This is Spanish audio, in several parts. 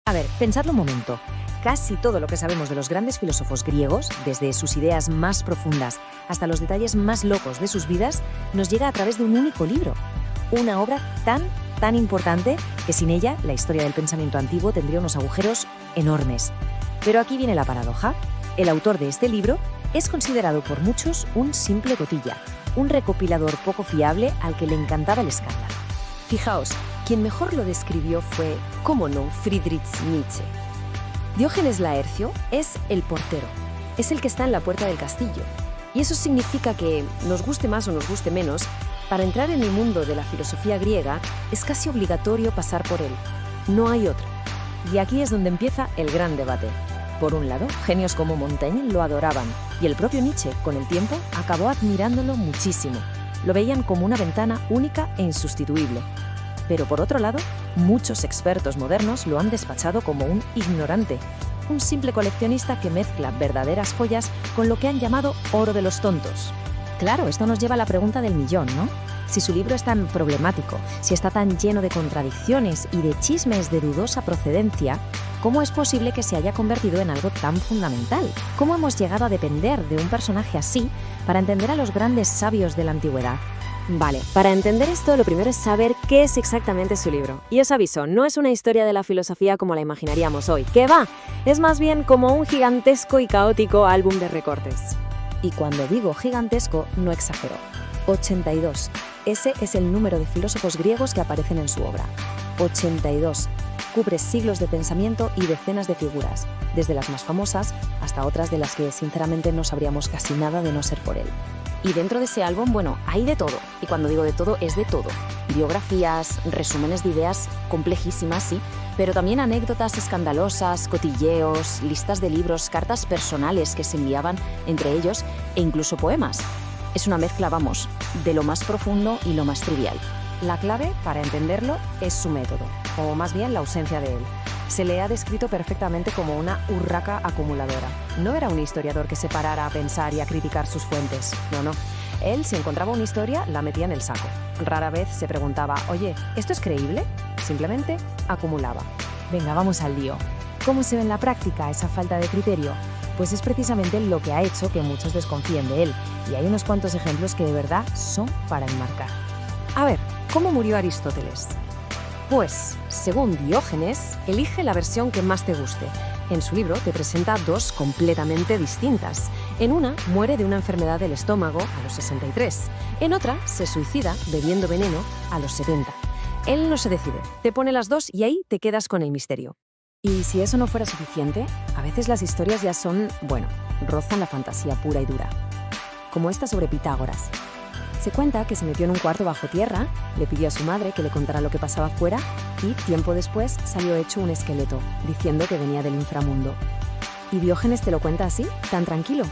A ver, pensadlo un momento. Casi todo lo que sabemos de los grandes filósofos griegos, desde sus ideas más profundas hasta los detalles más locos de sus vidas, nos llega a través de un único libro. Una obra tan importante que sin ella la historia del pensamiento antiguo tendría unos agujeros enormes. Pero aquí viene la paradoja. El autor de este libro es considerado por muchos un simple cotilla, un recopilador poco fiable al que le encantaba el escándalo. Fijaos, quien mejor lo describió fue, cómo no, Friedrich Nietzsche. Diógenes Laercio es el portero, es el que está en la puerta del castillo. Y eso significa que, nos guste más o nos guste menos, para entrar en el mundo de la filosofía griega es casi obligatorio pasar por él. No hay otra. Y aquí es donde empieza el gran debate. Por un lado, genios como Montaigne lo adoraban, y el propio Nietzsche, con el tiempo, acabó admirándolo muchísimo. Lo veían como una ventana única e insustituible. Pero por otro lado, muchos expertos modernos lo han despachado como un ignorante, un simple coleccionista que mezcla verdaderas joyas con lo que han llamado oro de los tontos. Claro, esto nos lleva a la pregunta del millón, ¿no? Si su libro es tan problemático, si está tan lleno de contradicciones y de chismes de dudosa procedencia, ¿cómo es posible que se haya convertido en algo tan fundamental? ¿Cómo hemos llegado a depender de un personaje así para entender a los grandes sabios de la antigüedad? Vale, para entender esto lo primero es saber qué es exactamente su libro. Y os aviso, no es una historia de la filosofía como la imaginaríamos hoy. ¿Qué va? Es más bien como un gigantesco y caótico álbum de recortes. Y cuando digo gigantesco, no exagero. 82. Ese es el número de filósofos griegos que aparecen en su obra. 82. Cubre siglos de pensamiento y decenas de figuras, desde las más famosas hasta otras de las que sinceramente no sabríamos casi nada de no ser por él. Y dentro de ese álbum, bueno, hay de todo. Y cuando digo de todo, es de todo. Biografías, resúmenes de ideas complejísimas, sí, pero también anécdotas escandalosas, cotilleos, listas de libros, cartas personales que se enviaban entre ellos e incluso poemas. Es una mezcla, vamos, de lo más profundo y lo más trivial. La clave para entenderlo es su método, o más bien la ausencia de él. Se le ha descrito perfectamente como una urraca acumuladora. No era un historiador que se parara a pensar y a criticar sus fuentes. No. Él, si encontraba una historia, la metía en el saco. Rara vez se preguntaba, oye, ¿esto es creíble? Simplemente acumulaba. Venga, vamos al lío. ¿Cómo se ve en la práctica esa falta de criterio? Pues es precisamente lo que ha hecho que muchos desconfíen de él. Y hay unos cuantos ejemplos que de verdad son para enmarcar. A ver, ¿cómo murió Aristóteles? Pues, según Diógenes, elige la versión que más te guste. En su libro te presenta dos completamente distintas. En una, muere de una enfermedad del estómago a los 63. En otra, se suicida bebiendo veneno a los 70. Él no se decide, te pone las dos y ahí te quedas con el misterio. Y si eso no fuera suficiente, a veces las historias ya son, rozan la fantasía pura y dura. Como esta sobre Pitágoras. Se cuenta que se metió en un cuarto bajo tierra, le pidió a su madre que le contara lo que pasaba fuera y, tiempo después, salió hecho un esqueleto, diciendo que venía del inframundo. ¿Y Diógenes te lo cuenta así, tan tranquilo?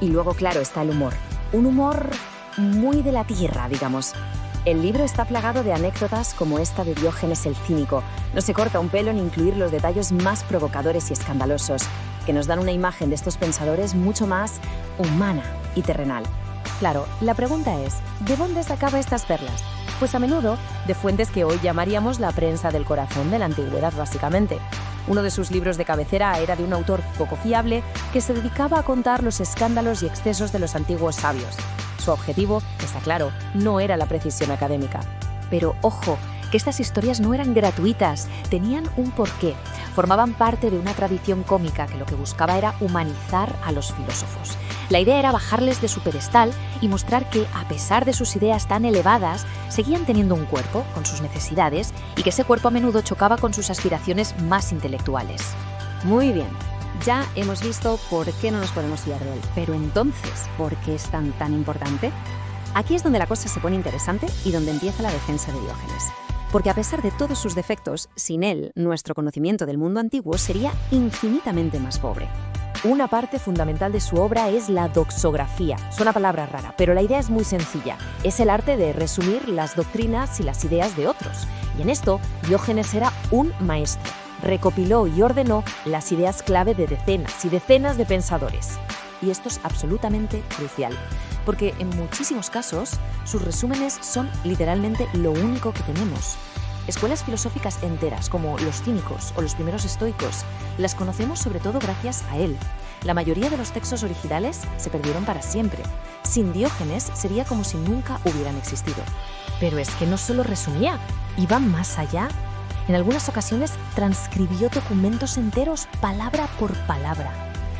Y luego, claro, está el humor. Un humor muy de la tierra, digamos. El libro está plagado de anécdotas como esta de Diógenes el cínico. No se corta un pelo en incluir los detalles más provocadores y escandalosos, que nos dan una imagen de estos pensadores mucho más humana y terrenal. Claro, la pregunta es, ¿de dónde sacaba estas perlas? Pues a menudo de fuentes que hoy llamaríamos la prensa del corazón de la antigüedad, básicamente. Uno de sus libros de cabecera era de un autor poco fiable que se dedicaba a contar los escándalos y excesos de los antiguos sabios. Su objetivo, está claro, no era la precisión académica. Pero ojo, que estas historias no eran gratuitas, tenían un porqué. Formaban parte de una tradición cómica que lo que buscaba era humanizar a los filósofos. La idea era bajarles de su pedestal y mostrar que, a pesar de sus ideas tan elevadas, seguían teniendo un cuerpo con sus necesidades y que ese cuerpo a menudo chocaba con sus aspiraciones más intelectuales. Muy bien, ya hemos visto por qué no nos podemos fiar de él. Pero entonces, ¿por qué es tan importante? Aquí es donde la cosa se pone interesante y donde empieza la defensa de Diógenes. Porque a pesar de todos sus defectos, sin él, nuestro conocimiento del mundo antiguo sería infinitamente más pobre. Una parte fundamental de su obra es la doxografía. Suena palabra rara, pero la idea es muy sencilla. Es el arte de resumir las doctrinas y las ideas de otros. Y en esto, Diógenes era un maestro. Recopiló y ordenó las ideas clave de decenas y decenas de pensadores. Y esto es absolutamente crucial, porque en muchísimos casos sus resúmenes son literalmente lo único que tenemos. Escuelas filosóficas enteras, como los cínicos o los primeros estoicos, las conocemos sobre todo gracias a él. La mayoría de los textos originales se perdieron para siempre. Sin Diógenes sería como si nunca hubieran existido. Pero es que no solo resumía, iba más allá. En algunas ocasiones transcribió documentos enteros palabra por palabra.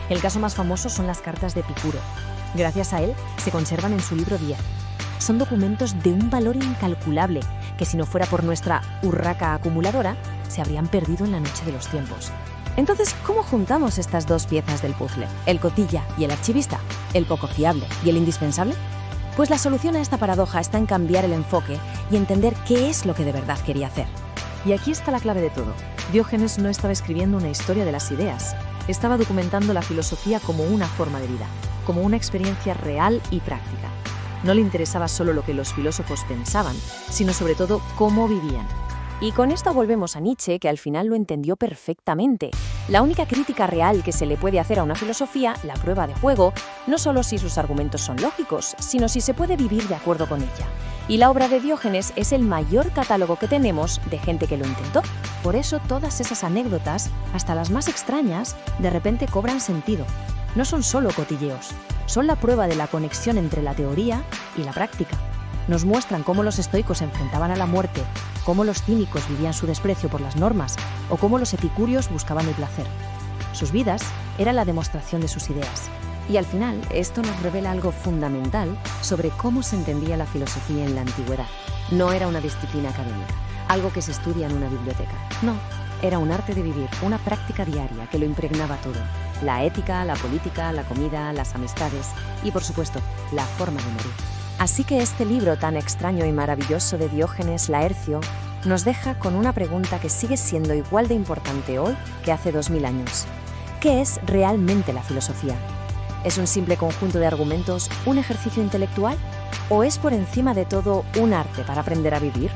El caso más famoso son las cartas de Epicuro. Gracias a él se conservan en su libro 10. Son documentos de un valor incalculable que, si no fuera por nuestra urraca acumuladora, se habrían perdido en la noche de los tiempos. Entonces, ¿cómo juntamos estas dos piezas del puzzle? El cotilla y el archivista, el poco fiable y el indispensable. Pues la solución a esta paradoja está en cambiar el enfoque y entender qué es lo que de verdad quería hacer. Y aquí está la clave de todo. Diógenes no estaba escribiendo una historia de las ideas, estaba documentando la filosofía como una forma de vida, como una experiencia real y práctica. No le interesaba solo lo que los filósofos pensaban, sino sobre todo cómo vivían. Y con esto volvemos a Nietzsche, que al final lo entendió perfectamente. La única crítica real que se le puede hacer a una filosofía, la prueba de fuego, no solo si sus argumentos son lógicos, sino si se puede vivir de acuerdo con ella. Y la obra de Diógenes es el mayor catálogo que tenemos de gente que lo intentó. Por eso todas esas anécdotas, hasta las más extrañas, de repente cobran sentido. No son solo cotilleos, son la prueba de la conexión entre la teoría y la práctica. Nos muestran cómo los estoicos se enfrentaban a la muerte, cómo los cínicos vivían su desprecio por las normas o cómo los epicúreos buscaban el placer. Sus vidas eran la demostración de sus ideas. Y al final, esto nos revela algo fundamental sobre cómo se entendía la filosofía en la antigüedad. No era una disciplina académica, algo que se estudia en una biblioteca. No, era un arte de vivir, una práctica diaria que lo impregnaba todo. La ética, la política, la comida, las amistades y, por supuesto, la forma de morir. Así que este libro tan extraño y maravilloso de Diógenes Laercio nos deja con una pregunta que sigue siendo igual de importante hoy que hace 2000 años. ¿Qué es realmente la filosofía? ¿Es un simple conjunto de argumentos, un ejercicio intelectual? ¿O es por encima de todo un arte para aprender a vivir?